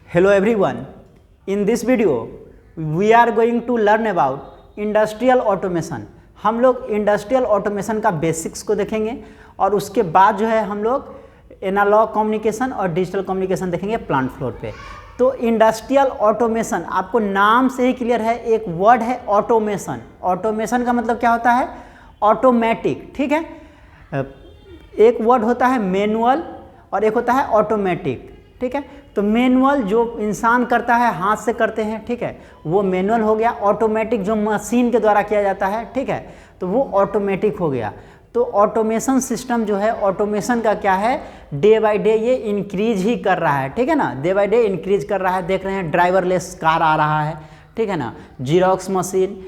Hello everyone. In this video we are going to learn about industrial automation. हम लोग industrial automation का basics को देखेंगे और उसके बाद जो है हम लोग एनालॉग कम्युनिकेशन और डिजिटल कम्युनिकेशन देखेंगे प्लांट फ्लोर पे। तो इंडस्ट्रियल ऑटोमेशन आपको नाम से ही क्लियर है, एक वर्ड है ऑटोमेशन। ऑटोमेशन का मतलब क्या होता है? ऑटोमेटिक। ठीक है, एक वर्ड होता है मैनुअल और एक होता है ऑटोमेटिक। ठीक है, तो मैनुअल जो इंसान करता है, हाथ से करते हैं, ठीक है, वो मैनुअल हो गया। ऑटोमेटिक जो मशीन के द्वारा किया जाता है, ठीक है, तो वो ऑटोमेटिक हो गया। तो ऑटोमेशन सिस्टम जो है, ऑटोमेशन का क्या है, डे बाय डे ये इंक्रीज ही कर रहा है। ठीक है ना, डे बाय डे इंक्रीज कर रहा है। देख रहे हैं ड्राइवरलेस कार आ रहा है, ठीक है ना, जीरोक्स मशीन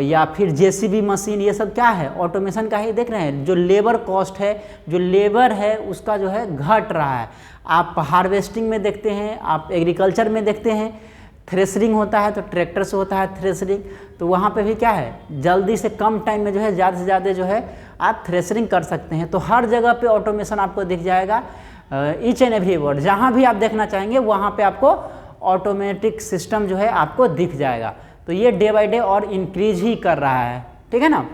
या फिर जेसीबी मशीन, ये सब क्या है, ऑटोमेशन का ही। देख रहे हैं जो लेबर कॉस्ट है, जो लेबर है उसका जो है घट रहा है। आप हार्वेस्टिंग में देखते हैं, आप एग्रीकल्चर में देखते हैं, थ्रेशरिंग होता है तो ट्रैक्टर से होता है थ्रेशरिंग, तो वहाँ पे भी क्या है, जल्दी से कम टाइम में जो है ज़्यादा से ज़्यादा जो है आप थ्रेशरिंग कर सकते हैं। तो हर जगह पे ऑटोमेशन आपको दिख जाएगा। ईच एंड एवरी वर्ड जहाँ भी आप देखना चाहेंगे वहाँ पे आपको ऑटोमेटिक सिस्टम जो है आपको दिख जाएगा। तो ये डे बाय डे और इंक्रीज ही कर रहा है। ठीक है ना,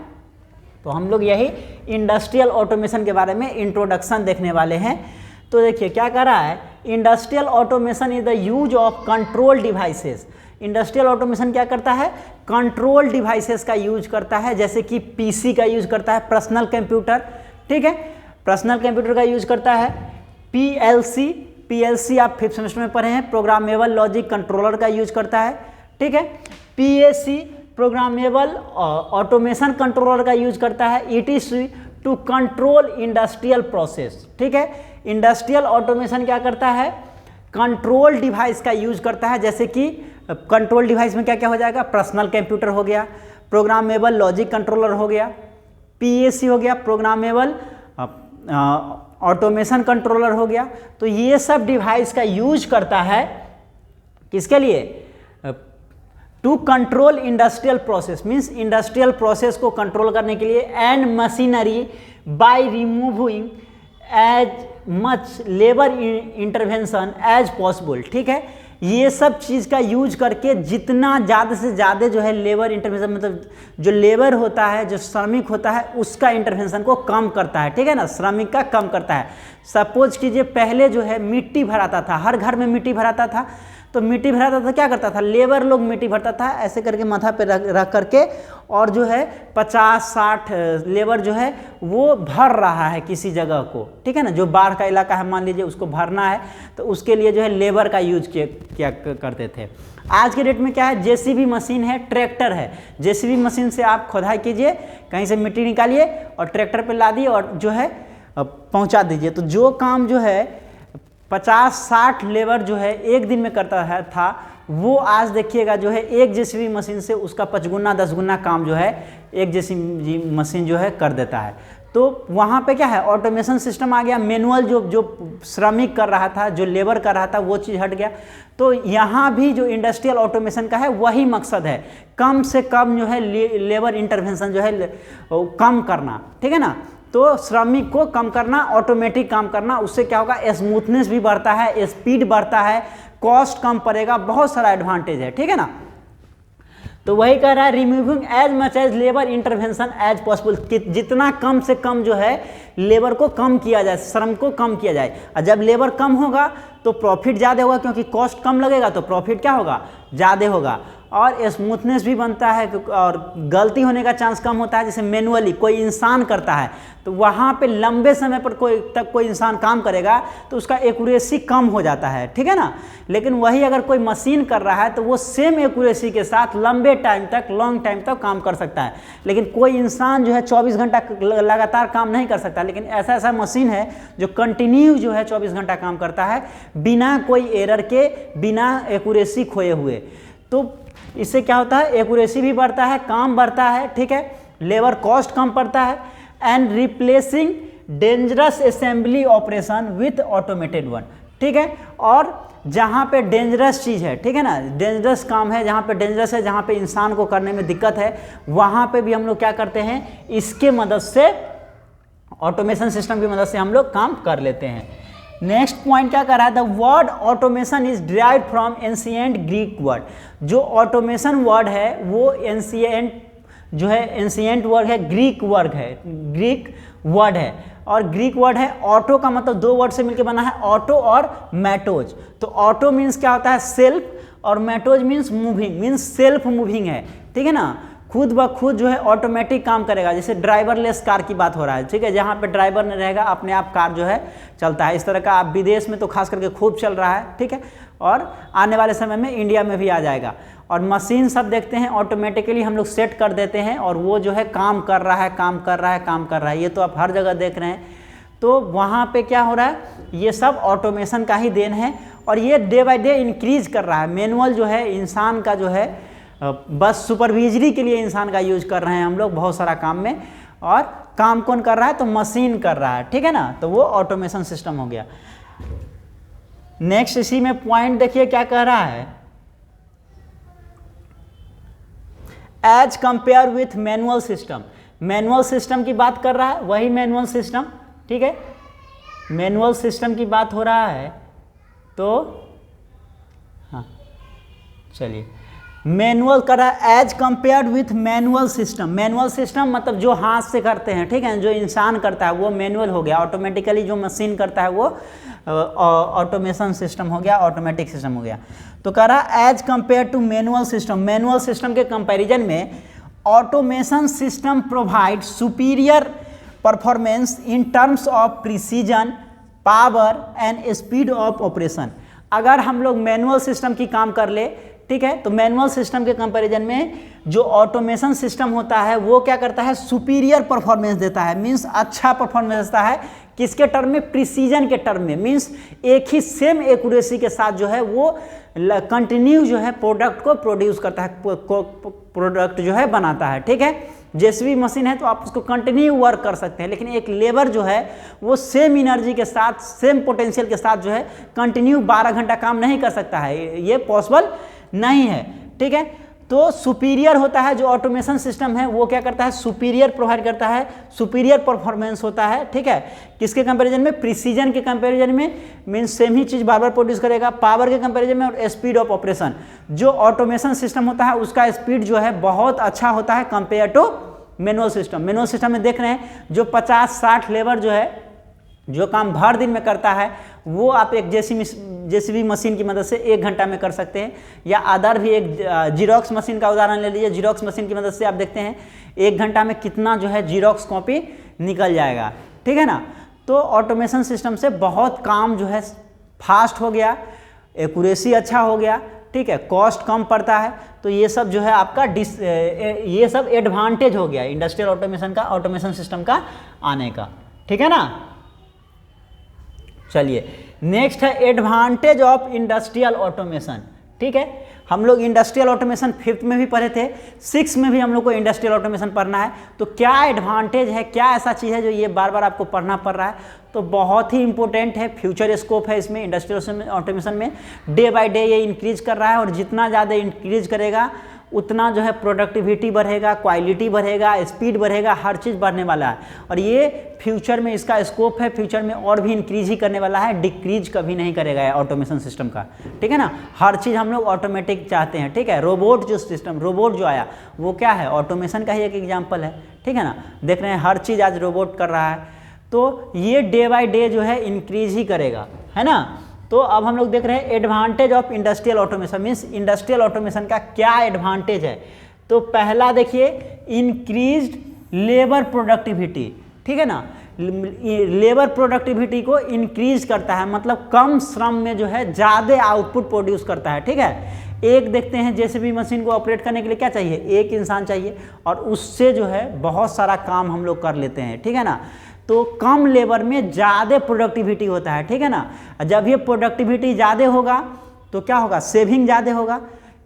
तो हम लोग यही इंडस्ट्रियल ऑटोमेशन के बारे में इंट्रोडक्शन देखने वाले हैं। तो देखिए क्या कर रहा है, industrial automation is the use of control devices. Industrial automation क्या करता है, कंट्रोल डिवाइसेस का यूज करता है, जैसे कि पीसी का यूज करता है, पर्सनल कंप्यूटर। ठीक है, पर्सनल कंप्यूटर का यूज करता है। पीएलसी आप 5th सेमेस्टर में पढ़े हैं, प्रोग्रामेबल लॉजिक कंट्रोलर का यूज करता है। ठीक है, पीएसी प्रोग्रामेबल ऑटोमेशन कंट्रोलर का यूज करता है। ETC to control industrial process. ठीक है, इंडस्ट्रियल ऑटोमेशन क्या करता है, कंट्रोल डिवाइस का यूज करता है, जैसे कि कंट्रोल डिवाइस में क्या क्या हो जाएगा, पर्सनल कंप्यूटर हो गया, प्रोग्रामेबल लॉजिक कंट्रोलर हो गया, पीएसी हो गया, प्रोग्रामेबल ऑटोमेशन कंट्रोलर हो गया। तो ये सब डिवाइस का यूज करता है किसके लिए, to control industrial process, means industrial process को कंट्रोल करने के लिए, and machinery by removing as much labour intervention as possible. ठीक है, ये सब चीज़ का यूज करके जितना ज़्यादा से ज़्यादा जो है लेबर इंटरवेंशन, मतलब जो लेबर होता है, जो श्रमिक होता है, उसका इंटरवेंशन को कम करता है। ठीक है ना, श्रमिक का कम करता है। सपोज कीजिए पहले जो है मिट्टी भराता था, हर घर में मिट्टी भराता था, तो मिट्टी भराता था, क्या करता था, लेबर लोग मिट्टी भरता था, ऐसे करके माथा पे रख करके, और जो है 50-60 लेबर जो है वो भर रहा है किसी जगह को। ठीक है ना, जो बाढ़ का इलाका है मान लीजिए, उसको भरना है, तो उसके लिए जो है लेबर का यूज किया करते थे। आज के डेट में क्या है, जेसीबी मशीन है, ट्रैक्टर है। जेसीबी मशीन से आप खोदाई कीजिए, कहीं से मिट्टी निकालिए और ट्रैक्टर पर ला दिए और जो है पहुँचा दीजिए। तो जो काम जो है 50-60 लेबर जो है एक दिन में करता है था, वो आज देखिएगा जो है एक जेसीबी मशीन से उसका 5 गुना 10 गुना काम जो है एक जेसीबी मशीन जो है कर देता है। तो वहाँ पे क्या है, ऑटोमेशन सिस्टम आ गया। मैनुअल जो श्रमिक कर रहा था, जो लेबर कर रहा था, वो चीज़ हट गया। तो यहाँ भी जो इंडस्ट्रियल ऑटोमेशन का है वही मकसद है, कम से कम जो है लेबर इंटरवेंशन जो है कम करना। ठीक है ना, तो श्रमिक को कम करना, ऑटोमेटिक काम करना, उससे क्या होगा, स्मूथनेस भी बढ़ता है, स्पीड बढ़ता है, कॉस्ट कम पड़ेगा, बहुत सारा एडवांटेज है। ठीक है ना, तो वही कह रहा है, removing as much as labour intervention as possible, जितना कम से कम जो है लेबर को कम किया जाए, श्रम को कम किया जाए। और जब लेबर कम होगा तो प्रॉफिट ज़्यादा होगा, क्योंकि कॉस्ट कम लगेगा तो प्रॉफिट क्या होगा, ज़्यादा होगा, और स्मूथनेस भी बनता है, और गलती होने का चांस कम होता है। जैसे मैनुअली कोई इंसान करता है तो वहाँ पे लंबे समय पर कोई इंसान काम करेगा तो उसका एक्यूरेसी कम हो जाता है। ठीक है ना, लेकिन वही अगर कोई मशीन कर रहा है तो वो सेम एक्यूरेसी के साथ लंबे टाइम तक, लॉन्ग टाइम तक काम कर सकता है। लेकिन कोई इंसान जो है 24 घंटा लगातार काम नहीं कर सकता, लेकिन ऐसा मशीन है जो कंटिन्यू जो है 24 घंटा काम करता है, बिना कोई एरर के, बिना एक्यूरेसी खोए हुए। तो इससे क्या होता है, एक्यूरेसी भी बढ़ता है, काम बढ़ता है। ठीक है, लेबर कॉस्ट कम पड़ता है, and replacing dangerous assembly operation with automated one. ठीक है, और जहाँ पे डेंजरस चीज़ है, ठीक है ना, डेंजरस काम है, जहाँ पे डेंजरस है, जहाँ पे इंसान को करने में दिक्कत है, वहाँ पे भी हम लोग क्या करते हैं, इसके मदद से, ऑटोमेशन सिस्टम की मदद से हम लोग काम कर लेते हैं। नेक्स्ट पॉइंट क्या कर रहा है, the word automation is derived from ancient Greek word. जो ऑटोमेशन वर्ड है वो एंशिएंट जो है, एंशिएंट वर्ड है, ग्रीक वर्ड है, ग्रीक वर्ड है। और ग्रीक वर्ड है ऑटो का मतलब दो वर्ड से मिलकर बना है, ऑटो और मैटोज। तो ऑटो मीन्स क्या होता है, सेल्फ, और मैटोज means moving, means self moving है, ठीक है ना, खुद ब खुद जो है ऑटोमेटिक काम करेगा। जैसे ड्राइवरलेस कार की बात हो रहा है, ठीक है, जहाँ पे ड्राइवर नहीं रहेगा अपने आप कार जो है चलता है। इस तरह का आप विदेश में तो खास करके खूब चल रहा है, ठीक है, और आने वाले समय में इंडिया में भी आ जाएगा। और मशीन सब देखते हैं ऑटोमेटिकली हम लोग सेट कर देते हैं और वो जो है काम कर रहा है, काम कर रहा है, काम कर रहा है। ये तो आप हर जगह देख रहे हैं। तो वहाँ पे क्या हो रहा है, ये सब ऑटोमेशन का ही देन है और ये डे बाय डे इंक्रीज कर रहा है। मैनुअल जो है इंसान का जो है बस सुपरविजरी के लिए इंसान का यूज कर रहे हैं हम लोग बहुत सारा काम में, और काम कौन कर रहा है, तो मशीन कर रहा है, ठीक है ना। तो वो ऑटोमेशन सिस्टम हो गया। नेक्स्ट इसी में पॉइंट देखिए क्या कह रहा है, as compare with manual system. Manual system की बात कर रहा है, वही मैनुअल सिस्टम, ठीक है, मैनुअल सिस्टम की बात हो रहा है। तो हाँ चलिए, मैनुअल कर रहा है as compared with manual system. Manual system मतलब जो हाथ से करते हैं, ठीक है, जो इंसान करता है वो मैनुअल हो गया। ऑटोमेटिकली जो मशीन करता है वो ऑटोमेशन सिस्टम हो गया, ऑटोमेटिक सिस्टम हो गया। तो कह रहा as compare to manual system, manual system के कंपैरिजन में automation system provide superior performance in terms of precision, power and speed of operation. अगर हम लोग मैनुअल सिस्टम की काम कर ले, ठीक है, तो मैनुअल सिस्टम के कंपैरिजन में जो ऑटोमेशन सिस्टम होता है वो क्या करता है, सुपीरियर परफॉर्मेंस देता है, मींस अच्छा परफॉर्मेंस देता है। किसके टर्म में, प्रिसीजन के टर्म में, मींस एक ही सेम एक्यूरेसी के साथ जो है वो कंटिन्यू जो है प्रोडक्ट को प्रोड्यूस करता है, प्रोडक्ट जो है बनाता है, ठीक है। जैसे भी मशीन है तो आप उसको कंटिन्यू वर्क कर सकते हैं, लेकिन एक लेबर जो है वो सेम एनर्जी के साथ, सेम पोटेंशियल के साथ जो है कंटिन्यू 12 घंटा काम नहीं कर सकता है, ये पॉसिबल नहीं है, ठीक है। तो सुपीरियर होता है जो ऑटोमेशन सिस्टम है वो क्या करता है, सुपीरियर प्रोवाइड करता है, सुपीरियर परफॉर्मेंस होता है, ठीक है। किसके कंपैरिजन में, प्रिसीजन के कंपैरिजन में, मींस सेम ही चीज बार बार प्रोड्यूस करेगा। पावर के कंपैरिजन में, और स्पीड ऑफ ऑपरेशन, जो ऑटोमेशन सिस्टम होता है उसका स्पीड जो है बहुत अच्छा होता है compare to manual system. Manual system में देख रहे हैं जो 50-60 लेबर जो है जो काम भर दिन में करता है वो आप एक जेसीबी मशीन की मदद से 1 घंटा में कर सकते हैं। या अदर भी एक जीरोक्स मशीन का उदाहरण ले लीजिए, जीरोक्स मशीन की मदद से आप देखते हैं 1 घंटा में कितना जो है जीरोक्स कॉपी निकल जाएगा, ठीक है ना। तो ऑटोमेशन सिस्टम से बहुत काम जो है फास्ट हो गया, एक्यूरेसी अच्छा हो गया, ठीक है, कॉस्ट कम पड़ता है। तो ये सब जो है आपका ये सब एडवांटेज हो गया इंडस्ट्रियल ऑटोमेशन का, ऑटोमेशन सिस्टम का आने का, ठीक है ना। चलिए नेक्स्ट है एडवांटेज ऑफ इंडस्ट्रियल ऑटोमेशन, ठीक है। हम लोग इंडस्ट्रियल ऑटोमेशन 5th में भी पढ़े थे, 6th में भी हम लोग को इंडस्ट्रियल ऑटोमेशन पढ़ना है। तो क्या एडवांटेज है, क्या ऐसा चीज़ है जो ये बार बार आपको पढ़ना पड़ रहा है, तो बहुत ही इंपॉर्टेंट है, फ्यूचर स्कोप है इसमें। इंडस्ट्रियल ऑटोमेशन में डे बाय डे ये इंक्रीज कर रहा है और जितना ज़्यादा इंक्रीज करेगा उतना जो है प्रोडक्टिविटी बढ़ेगा, क्वालिटी बढ़ेगा, स्पीड बढ़ेगा, हर चीज़ बढ़ने वाला है। और ये फ्यूचर में इसका स्कोप है, फ्यूचर में और भी इंक्रीज ही करने वाला है, डिक्रीज कभी नहीं करेगा ये ऑटोमेशन सिस्टम का, ठीक है ना। हर चीज़ हम लोग ऑटोमेटिक चाहते हैं, ठीक है। रोबोट जो सिस्टम, रोबोट जो आया वो क्या है, ऑटोमेशन का ही एक एग्जाम्पल है, ठीक है ना। देख रहे हैं हर चीज़ आज रोबोट कर रहा है, तो ये डे बाय डे जो है इंक्रीज ही करेगा, है ना। तो अब हम लोग देख रहे हैं advantage of industrial automation, means industrial automation का क्या एडवांटेज है। तो पहला देखिए इंक्रीज्ड लेबर प्रोडक्टिविटी, ठीक है ना। लेबर प्रोडक्टिविटी को इंक्रीज करता है, मतलब कम श्रम में जो है ज़्यादा आउटपुट प्रोड्यूस करता है, ठीक है। एक देखते हैं जेसीबी मशीन को ऑपरेट करने के लिए क्या चाहिए, एक इंसान चाहिए और उससे जो है बहुत सारा काम हम लोग कर लेते हैं, ठीक है ना। तो कम लेबर में ज़्यादा प्रोडक्टिविटी होता है, ठीक है ना। जब ये प्रोडक्टिविटी ज़्यादा होगा तो क्या होगा, सेविंग ज़्यादा होगा,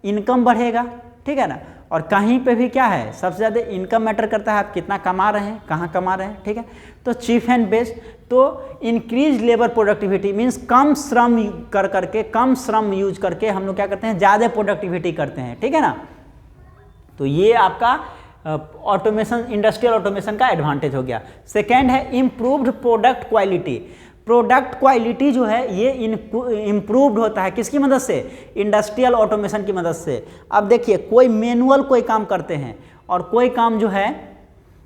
इनकम बढ़ेगा, ठीक है ना। और कहीं पे भी क्या है, सबसे ज़्यादा इनकम मैटर करता है, आप कितना कमा रहे हैं, कहाँ कमा रहे हैं, ठीक है। तो चीफ एंड बेस्ट, तो इंक्रीज लेबर प्रोडक्टिविटी मीन्स कम श्रम कर करके, कम श्रम यूज करके हम लोग क्या करते हैं, ज़्यादा प्रोडक्टिविटी करते हैं, ठीक है ना। तो ये आपका ऑटोमेशन, इंडस्ट्रियल ऑटोमेशन का एडवांटेज हो गया। सेकेंड है improved product quality. Product quality जो है ये इम्प्रूव्ड होता है किसकी मदद से, इंडस्ट्रियल ऑटोमेशन की मदद से। अब देखिए कोई मैनुअल कोई काम करते हैं और कोई काम जो है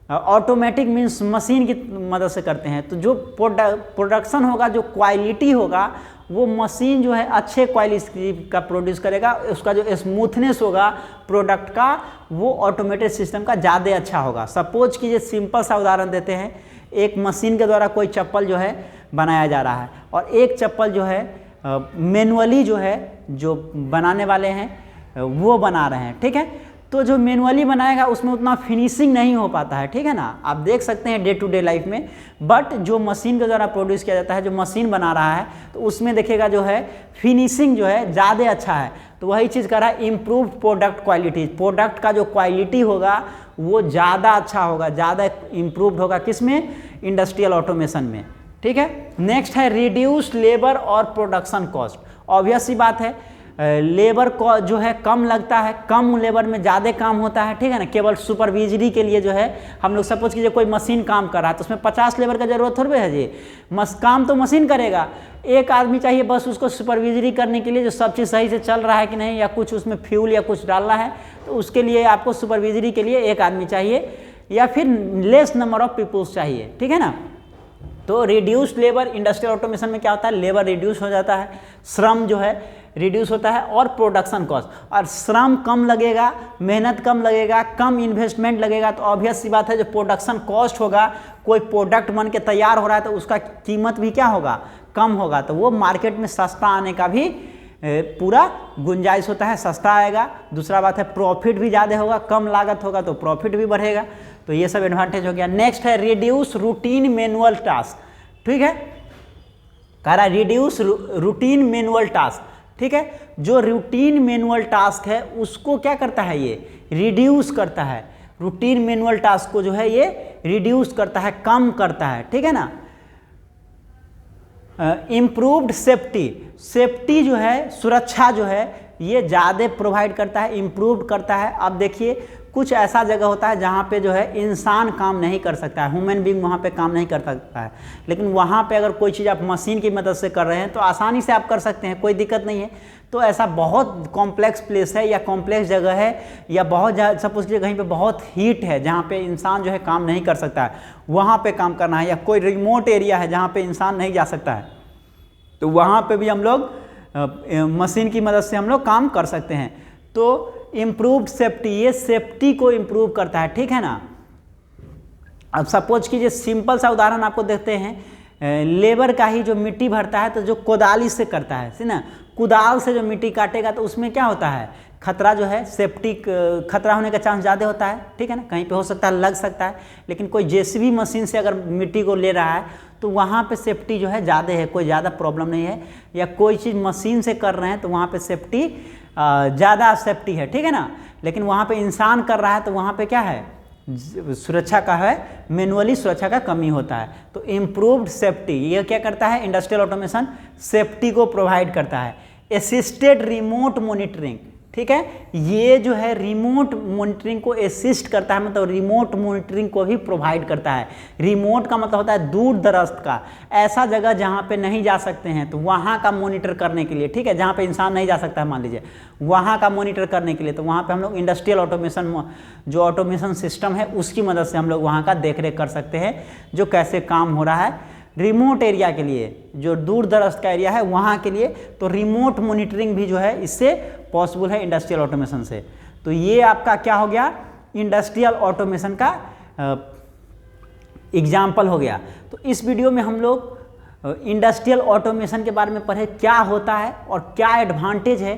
ऑटोमेटिक मीन्स मशीन की मदद से करते हैं, तो जो प्रोडक्शन होगा, जो क्वालिटी होगा, वो मशीन जो है अच्छे क्वालिटी का प्रोड्यूस करेगा। उसका जो स्मूथनेस होगा प्रोडक्ट का वो ऑटोमेटेड सिस्टम का ज़्यादा अच्छा होगा। सपोज कीजिए सिंपल सा उदाहरण देते हैं, एक मशीन के द्वारा कोई चप्पल जो है बनाया जा रहा है और एक चप्पल जो है मैनुअली जो है जो बनाने वाले हैं वो बना रहे हैं, ठीक है। तो जो मैनुअली बनाएगा उसमें उतना फिनिशिंग नहीं हो पाता है, ठीक है ना, आप देख सकते हैं डे टू डे लाइफ में। बट जो मशीन के द्वारा प्रोड्यूस किया जाता है, जो मशीन बना रहा है, तो उसमें देखिएगा जो है फिनिशिंग जो है ज़्यादा अच्छा है। तो वही चीज़ कर रहा है, इम्प्रूव्ड प्रोडक्ट क्वालिटी, प्रोडक्ट का जो क्वालिटी होगा वो ज़्यादा अच्छा होगा, ज़्यादा इम्प्रूव्ड होगा किसमें, इंडस्ट्रियल ऑटोमेशन में, ठीक है। नेक्स्ट है रिड्यूस लेबर और प्रोडक्शन कॉस्ट। ऑब्वियस सी बात है, लेबर को जो है कम लगता है, कम लेबर में ज़्यादा काम होता है, ठीक है ना। केवल सुपरविजरी के लिए जो है हम लोग सपोज कीजिए कोई मशीन काम कर रहा है तो उसमें 50 लेबर का ज़रूरत थोड़े है जी, काम तो मशीन करेगा, एक आदमी चाहिए बस उसको सुपरविजरी करने के लिए, जो सब चीज़ सही से चल रहा है कि नहीं, या कुछ उसमें फ्यूल या कुछ डालना है, तो उसके लिए आपको सुपरविजरी के लिए एक आदमी चाहिए या फिर लेस नंबर ऑफ पीपल्स चाहिए, ठीक है ना। तो रिड्यूस्ड लेबर, इंडस्ट्रियल ऑटोमेशन में क्या होता है, लेबर रिड्यूस हो जाता है, श्रम जो है रिड्यूस होता है, और प्रोडक्शन कॉस्ट, और श्रम कम लगेगा, मेहनत कम लगेगा, कम इन्वेस्टमेंट लगेगा, तो ऑब्वियस सी बात है जो प्रोडक्शन कॉस्ट होगा, कोई प्रोडक्ट बन के तैयार हो रहा है तो उसका कीमत भी क्या होगा, कम होगा, तो वो मार्केट में सस्ता आने का भी पूरा गुंजाइश होता है, सस्ता आएगा। दूसरा बात है प्रॉफिट भी ज़्यादा होगा, कम लागत होगा तो प्रॉफिट भी बढ़ेगा, तो ये सब एडवांटेज हो गया। नेक्स्ट है रिड्यूस रूटीन मैनुअल टास्क, ठीक है, कह रहा है रिड्यूस रूटीन मैनुअल टास्क, ठीक है। जो रूटीन मैनुअल टास्क है उसको क्या करता है, ये रिड्यूस करता है, रूटीन मैनुअल टास्क को जो है ये रिड्यूस करता है, कम करता है, ठीक है ना। इम्प्रूव्ड सेफ्टी, सेफ्टी जो है, सुरक्षा जो है ये ज़्यादा प्रोवाइड करता है, इम्प्रूव करता है। अब देखिए कुछ ऐसा जगह होता है जहाँ पे जो है इंसान काम नहीं कर सकता है, ह्यूमन बीइंग वहाँ पे काम नहीं कर सकता है, लेकिन वहाँ पे अगर कोई चीज़ आप मशीन की मदद से कर रहे हैं तो आसानी से आप कर सकते हैं, कोई दिक्कत नहीं है। तो ऐसा बहुत कॉम्प्लेक्स प्लेस है या कॉम्प्लेक्स जगह है या बहुत सपोज कीजिए कहीं पे बहुत हीट है जहाँ पे इंसान जो है काम नहीं कर सकता है, वहाँ पे काम करना है, या कोई रिमोट एरिया है जहाँ पे इंसान नहीं जा सकता है, तो वहाँ पे भी हम लोग मशीन की मदद से हम लोग काम कर सकते हैं। तो इम्प्रूव्ड सेफ्टी, ये सेफ्टी को इम्प्रूव करता है, ठीक है ना। अब सपोज कीजिए सिंपल सा उदाहरण आपको देखते हैं, लेबर का ही जो मिट्टी भरता है तो जो कोदाली से करता है ना, कुदाल से जो मिट्टी काटेगा तो उसमें क्या होता है, खतरा जो है, सेफ्टी खतरा होने का चांस ज़्यादा होता है, ठीक है ना, कहीं पे हो सकता है लग सकता है। लेकिन कोई जेसीबी मशीन से अगर मिट्टी को ले रहा है तो वहाँ पे सेफ्टी जो है ज़्यादा है, कोई ज़्यादा प्रॉब्लम नहीं है, या कोई चीज़ मशीन से कर रहे हैं तो वहाँ पे सेफ्टी ज़्यादा सेफ्टी है, ठीक है ना। लेकिन वहाँ पे इंसान कर रहा है तो वहाँ पे क्या है, सुरक्षा का है, मैनुअली सुरक्षा का कमी होता है। तो इम्प्रूव्ड सेफ्टी ये क्या करता है, इंडस्ट्रियल ऑटोमेशन सेफ्टी को प्रोवाइड करता है। असिस्टेड रिमोट मॉनिटरिंग, ठीक है, ये जो है रिमोट मॉनिटरिंग को असिस्ट करता है, मतलब रिमोट मॉनिटरिंग को भी प्रोवाइड करता है। रिमोट का मतलब होता है दूर दराज का, ऐसा जगह जहाँ पे नहीं जा सकते हैं तो वहाँ का मॉनिटर करने के लिए, ठीक है, जहाँ पे इंसान नहीं जा सकता है मान लीजिए, वहाँ का मॉनिटर करने के लिए, तो वहाँ पे हम लोग इंडस्ट्रियल ऑटोमेशन जो ऑटोमेशन सिस्टम है उसकी मदद से हम लोग वहाँ का देख रेख कर सकते हैं, जो कैसे काम हो रहा है रिमोट एरिया के लिए, जो दूर दराज का एरिया है वहाँ के लिए। तो रिमोट मॉनिटरिंग भी जो है इससे पॉसिबल है इंडस्ट्रियल ऑटोमेशन से। तो ये आपका क्या हो गया, इंडस्ट्रियल ऑटोमेशन का एग्जाम्पल हो गया। तो इस वीडियो में हम लोग इंडस्ट्रियल ऑटोमेशन के बारे में पढ़े, क्या होता है और क्या एडवांटेज है,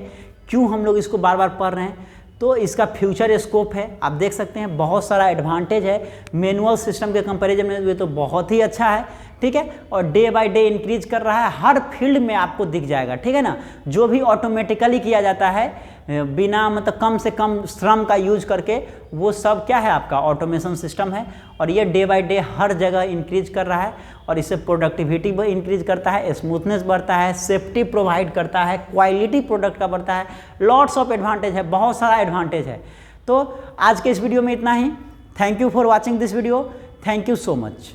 क्यों हम लोग इसको बार बार पढ़ रहे हैं। तो इसका फ्यूचर स्कोप है, आप देख सकते हैं बहुत सारा एडवांटेज है, मैनुअल सिस्टम के कंपैरिजन में ये तो बहुत ही अच्छा है, ठीक है, और डे बाय डे इंक्रीज कर रहा है, हर फील्ड में आपको दिख जाएगा, ठीक है ना। जो भी ऑटोमेटिकली किया जाता है बिना मतलब कम से कम श्रम का यूज करके, वो सब क्या है आपका ऑटोमेशन सिस्टम है, और ये डे बाय डे हर जगह इंक्रीज कर रहा है, और इससे प्रोडक्टिविटी भी इंक्रीज करता है, स्मूथनेस बढ़ता है, सेफ्टी प्रोवाइड करता है, क्वालिटी प्रोडक्ट का बढ़ता है, लॉट्स ऑफ एडवांटेज है, बहुत सारा एडवांटेज है। तो आज के इस वीडियो में इतना ही। Thank you for watching this video, thank you so much.